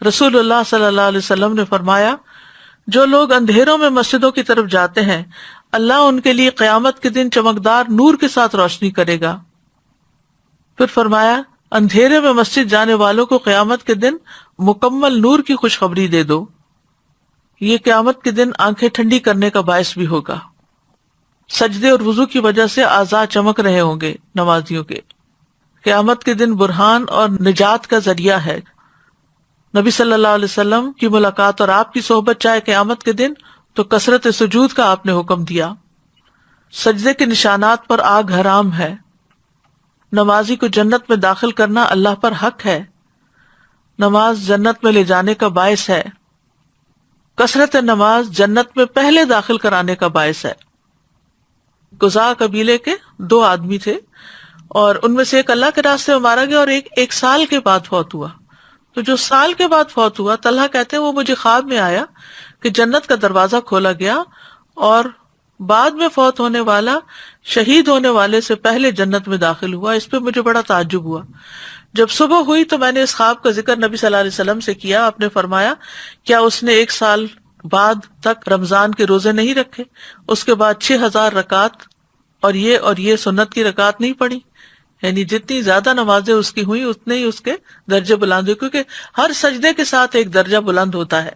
رسول اللہ صلی اللہ علیہ وسلم نے فرمایا، جو لوگ اندھیروں میں مسجدوں کی طرف جاتے ہیں اللہ ان کے لیے قیامت کے دن چمکدار نور کے ساتھ روشنی کرے گا۔ پھر فرمایا، اندھیرے میں مسجد جانے والوں کو قیامت کے دن مکمل نور کی خوشخبری دے دو، یہ قیامت کے دن آنکھیں ٹھنڈی کرنے کا باعث بھی ہوگا۔ سجدے اور وضو کی وجہ سے اعضاء چمک رہے ہوں گے نمازیوں کے۔ قیامت کے دن برہان اور نجات کا ذریعہ ہے۔ نبی صلی اللہ علیہ وسلم کی ملاقات اور آپ کی صحبت چاہے قیامت کے دن تو کثرت سجود کا آپ نے حکم دیا۔ سجدے کے نشانات پر آگ حرام ہے۔ نمازی کو جنت میں داخل کرنا اللہ پر حق ہے۔ نماز جنت میں لے جانے کا باعث ہے۔ کثرت نماز جنت میں پہلے داخل کرانے کا باعث ہے۔ قزاع قبیلے کے 2 آدمی تھے اور ان میں سے ایک اللہ کے راستے میں مارا گیا اور ایک سال کے بعد فوت ہوا۔ تو جو سال کے بعد فوت ہوا، طلحہ کہتے ہیں وہ مجھے خواب میں آیا کہ جنت کا دروازہ کھولا گیا اور بعد میں فوت ہونے والا شہید ہونے والے سے پہلے جنت میں داخل ہوا۔ اس پہ مجھے بڑا تعجب ہوا۔ جب صبح ہوئی تو میں نے اس خواب کا ذکر نبی صلی اللہ علیہ وسلم سے کیا۔ آپ نے فرمایا، کیا اس نے 1 سال بعد تک رمضان کے روزے نہیں رکھے، اس کے بعد 6000 رکعت اور یہ سنت کی رکعت نہیں پڑھی؟ یعنی جتنی زیادہ نمازیں اس کی ہوئی اتنے ہی اس کے درجے بلند ہوئے، کیونکہ ہر سجدے کے ساتھ ایک درجہ بلند ہوتا ہے۔